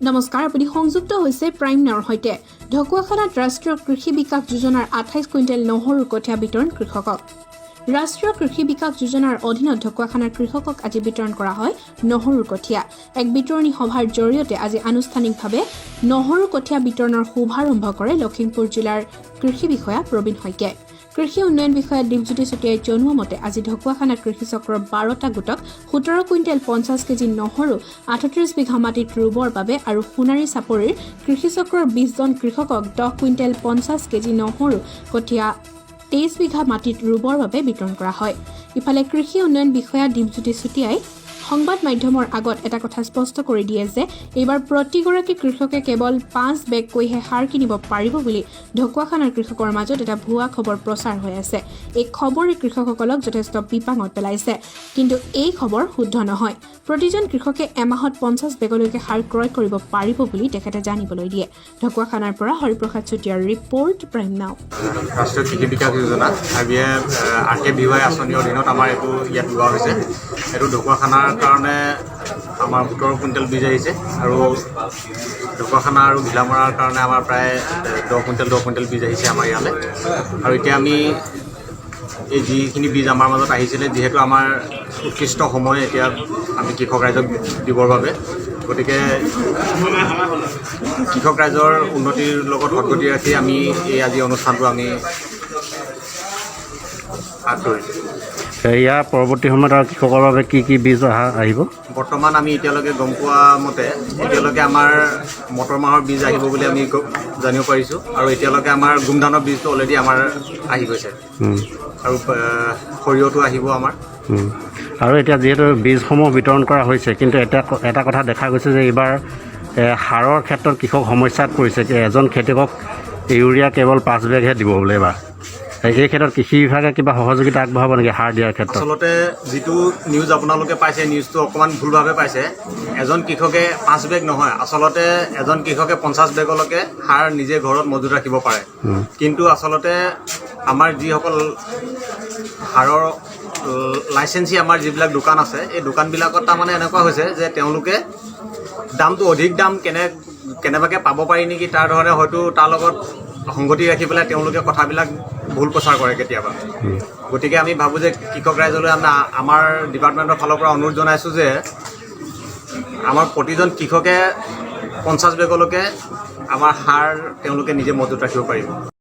নমস্কাৰ, আপুনি সংযুক্ত হৈছে প্ৰাইম নাওৰ সৈতে। ঢকুৱাখানাত ৰাষ্ট্ৰীয় কৃষি বিকাশ যোজনাৰ 28 কুইণ্টেল নহৰু কঠীয়া বিতৰণ কৃষকক। ৰাষ্ট্ৰীয় কৃষি বিকাশ যোজনাৰ অধীনত ঢকুৱাখানাৰ কৃষকক আজি বিতৰণ কৰা হয় নহৰুৰ কঠীয়া। এক বিতৰণী সভাৰ জৰিয়তে আজি আনুষ্ঠানিকভাৱে নহৰু কঠীয়া বিতৰণৰ শুভাৰম্ভ কৰে লখিমপুৰ জিলাৰ কৃষি বিষয়া প্ৰবীণ শইকীয়াই। কৃষি উন্নয়ন বিষয়া দীপজ্যোতি চুতীয়াই জনোৱা মতে আজি ঢকুৱাখানাত কৃষি চক্ৰৰ 12টা গোটক 17 কুইণ্টেল 50 কেজি নহৰু 38 বিঘা মাটিত ৰুবৰ বাবে আৰু সোণাৰী চাপৰিৰ কৃষি চক্ৰৰ 20 জন কৃষকক 10 কুইণ্টেল 50 কেজি নহৰু কঠীয়া 23 বিঘা মাটিত ৰুবৰ বাবে বিতৰণ কৰা হয়। ইফালে কৃষি উন্নয়ন বিষয়া দীপজ্যোতি চুতীয়াই সংবাদ মাধ্যমৰ আগত এটা কথা স্পষ্ট কৰি দিয়ে যে এইবাৰ প্ৰতিগৰাকী কৃষকে কেৱল 5 বেগকৈহে সাৰ কিনিব পাৰিব বুলি ঢকুৱাখানাৰ কৃষকৰ মাজত এটা ভুৱা খবৰ প্ৰচাৰ হৈ আছে। এই খবৰে কৃষকসকলক যথেষ্ট বিপাঙত পেলাইছে, কিন্তু এই খবৰ শুদ্ধ নহয়। প্ৰতিজন কৃষকে এমাহত 50 বেগলৈকে সাৰ ক্ৰয় কৰিব পাৰিব বুলি তেখেতে জানিবলৈ দিয়ে। ঢকুৱাখানাৰ পৰা হৰিপ্ৰসাদ চুতীয়াৰ ৰিপৰ্ট, প্ৰাইম নাও। ৰাষ্ট্ৰীয় কৃষি বিকাশ যোজনা RKVY আঁচনিৰ অধীনত আমাৰ এইটো ইয়াত লোৱা হৈছে। এইটো ঢকুৱাখানাৰ কাৰণে আমাৰ 17 কুইণ্টেল বীজ আহিছে আৰু ঢকুৱাখানা আৰু ঘিলামৰাৰ কাৰণে আমাৰ প্ৰায় 10 কুইণ্টেল বীজ আহিছে আমাৰ ইয়ালৈ। আৰু এতিয়া আমি এই যিখিনি বীজ আমাৰ মাজত আহিছিলে, যিহেতু আমাৰ উৎকৃষ্ট সময় এতিয়া আমি কৃষক ৰাইজক দিবৰ বাবে, গতিকে কৃষক ৰাইজৰ উন্নতিৰ লগত সদগতি ৰাখি আমি এই আজি অনুষ্ঠানটো আমি হাত ধৰিছোঁ। ইয়াৰ পৰৱৰ্তী সময়ত আৰু কৃষকৰ বাবে কি কি বীজ আহিব? বৰ্তমান আমি এতিয়ালৈকে গম পোৱা মতে এতিয়ালৈকে আমাৰ মটৰ মাহৰ বীজ আহিব বুলি আমি জানিব পাৰিছোঁ, আৰু এতিয়ালৈকে আমাৰ গোমধানৰ বীজটো অলৰেডি আমাৰ আহি গৈছে, আৰু সৰিয়হটো আহিব আমাৰ। আৰু এতিয়া যিহেতু বীজসমূহ বিতৰণ কৰা হৈছে, কিন্তু এটা কথা দেখা গৈছে যে এইবাৰ সাৰৰ ক্ষেত্ৰত কৃষক সমস্যাত পৰিছে। এজন খেতিয়কক ইউৰিয়া কেৱল 5 বেগহে দিব বোলে এইবাৰ। এই ক্ষেত্ৰত কৃষি বিভাগে কিবা সহযোগিতা আগবঢ়াব নেকি সাৰ দিয়াৰ ক্ষেত্ৰত? আচলতে যিটো নিউজ আপোনালোকে পাইছে, নিউজটো অকণমান ভুলভাৱে পাইছে। এজন কৃষকে 5 বেগ নহয়, আচলতে এজন কৃষকে 50 বেগলৈকে সাৰ নিজে ঘৰত মজুত ৰাখিব পাৰে। কিন্তু আচলতে আমাৰ যিসকল সাৰৰ লাইচেঞ্চি আমাৰ যিবিলাক দোকান আছে, এই দোকানবিলাকত তাৰমানে এনেকুৱা হৈছে যে তেওঁলোকে দামটো অধিক দাম কেনেবাকৈ পাব পাৰি নেকি, তাৰ ধৰণে হয়তো তাৰ লগত সংগতি ৰাখি পেলাই তেওঁলোকে কথাবিলাক ভুল প্ৰচাৰ কৰে কেতিয়াবা। গতিকে আমি ভাবোঁ যে কৃষক ৰাইজলৈ আমাৰ ডিপাৰ্টমেণ্টৰ ফালৰ পৰা অনুৰোধ জনাইছোঁ যে আমাৰ প্ৰতিজন কৃষকে 50 বেগলৈকে আমাৰ সাৰ তেওঁলোকে নিজে মজুত ৰাখিব পাৰিব।